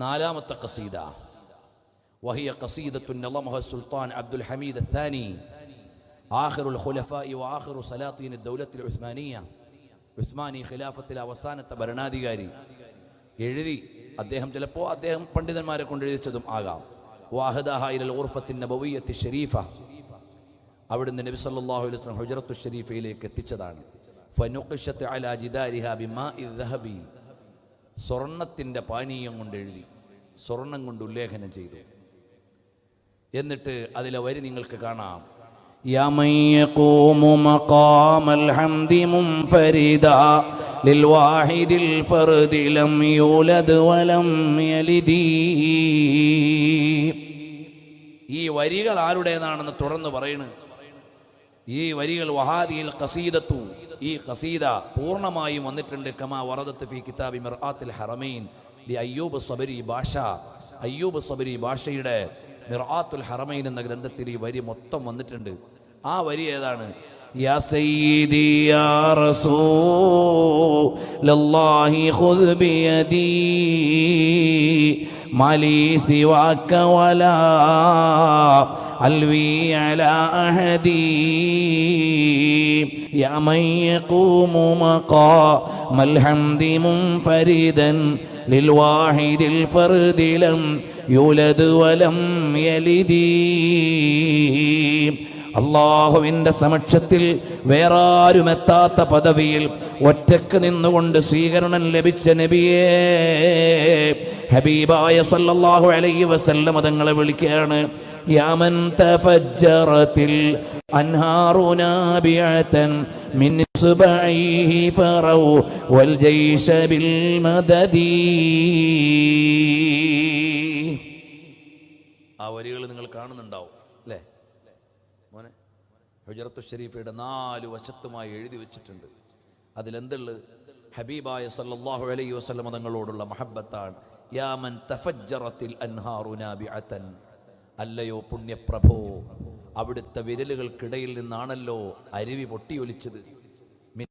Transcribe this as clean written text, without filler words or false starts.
നാലാമത്തെ ഖസീദ വഹിയ ഖസീദത്തുൻ നളമഹ സുൽത്താൻ അബ്ദുൽ ഹമീദ് അത്താനി ആഖിറുൽ ഖുലഫാഇ വആഖിറു സലാത്തീൻ ദൗലത്തുൽ ഉസ്മാനിയ, ഉസ്മാനി ഖിലാഫത്തിലെ അവസാനത്തെ ഭരണാധികാരി എഴുതി. അദ്ദേഹം ചിലപ്പോൾ അദ്ദേഹം പണ്ഡിതന്മാരെ കൊണ്ട് എഴുതിച്ചതും ആകാം. വാഹദഹ ഇലൽ ഉർഫത്തിൻ നബവിയ്യത്തി ശരീഫ, അവിടുന്ന് നബി സല്ലല്ലാഹു അലൈഹി വസല്ലം ഹുജ്റത്തു ശരീഫയിലേക്ക് എത്തിച്ചതാണ്. ഫനുഖിശത്ത് അലാ ജിദാരിഹാ ബിമാഇ ദഹബി, സ്വർണ്ണത്തിൻ്റെ പാനീയം കൊണ്ട് എഴുതി, സ്വർണം കൊണ്ട് ഉല്ലേഖനം ചെയ്തു. എന്നിട്ട് അതിലെ വരി നിങ്ങൾക്ക് കാണാം. യാ മൻ യഖൂമു മഖാമൽ ഹംദി മുൻഫരിദാ ലിൽ വാഹിദിൽ ഫർദി ലം യൂലദ് വലം യലിദി. ഈ വരികൾ ആരുടേതാണെന്ന് തുടർന്ന് പറയുന്നു. ഈ വരികൾ വഹാദിൽ ഖസീദത്തു, ഈ ഖസീദ പൂർണ്ണമായും വന്നിട്ടുണ്ട്. കമാ വറദത്ത് ഫീ കിതാബി മിർആത്തുൽ ഹറമൈൻ ലി അയ്യൂബ് സബരി ഭാഷ, അയ്യൂബ് സബരി ഭാഷയുടെ മിർആത്തുൽ ഹറമൈൻ എന്ന ഗ്രന്ഥത്തിൽ ഈ വരി മൊത്തം വന്നിട്ടുണ്ട്. ആ വരി ഏതാണ്? യാ സയ്യിദി യാ റസൂലല്ലാഹി ഖുദ് ബിയദി മാലി സിവാക വലാ അൽവി അലാ അഹദി യാ മൻ യഖൂമു മഖാമൽ ഹംദി മുൻഫരിദൻ ലിൽ വാഹിദിൽ ഫർദി ലം യൂലദ് വലം യലിദി. അള്ളാഹുവിൻ്റെ സമക്ഷത്തിൽ വേറാരുമെത്താത്ത പദവിയിൽ ഒറ്റക്ക് നിന്നുകൊണ്ട് സ്വീകരണം ലഭിച്ച നബിയേ, ഹബീബായ സല്ലല്ലാഹു അലൈഹി വസല്ലം തങ്ങളെ വിളിക്കുകയാണ്. യാ മൻ തഫജ്ജറത്തിൽ അൻഹാറു നാബിഅതൻ മിൻ ഇസ്ബഇഹി ഫറൗ വൽ ജയ്ശ ബിൽ മദദി. ആ വരികൾ നിങ്ങൾ കാണുന്നുണ്ടാവും അല്ലേ മോനെ? ഹുജ്റത്തു ശരീഫയുടെ 4 വശത്തുമായി എഴുതി വെച്ചിട്ടുണ്ട്. അതിലെന്തുള്ളത്? ഹബീബായ സല്ലല്ലാഹു അലൈഹി വസല്ലം തങ്ങളോടുള്ള മഹബ്ബത്താണ്. യാ മൻ തഫജ്ജറത്തിൽ അൻഹാറു നാബിഅതൻ, അല്ലയോ പുണ്യപ്രഭോ, അവിടുത്തെ വിരലുകൾക്കിടയിൽ നിന്നാണല്ലോ അരുവി പൊട്ടിയൊലിച്ചത്.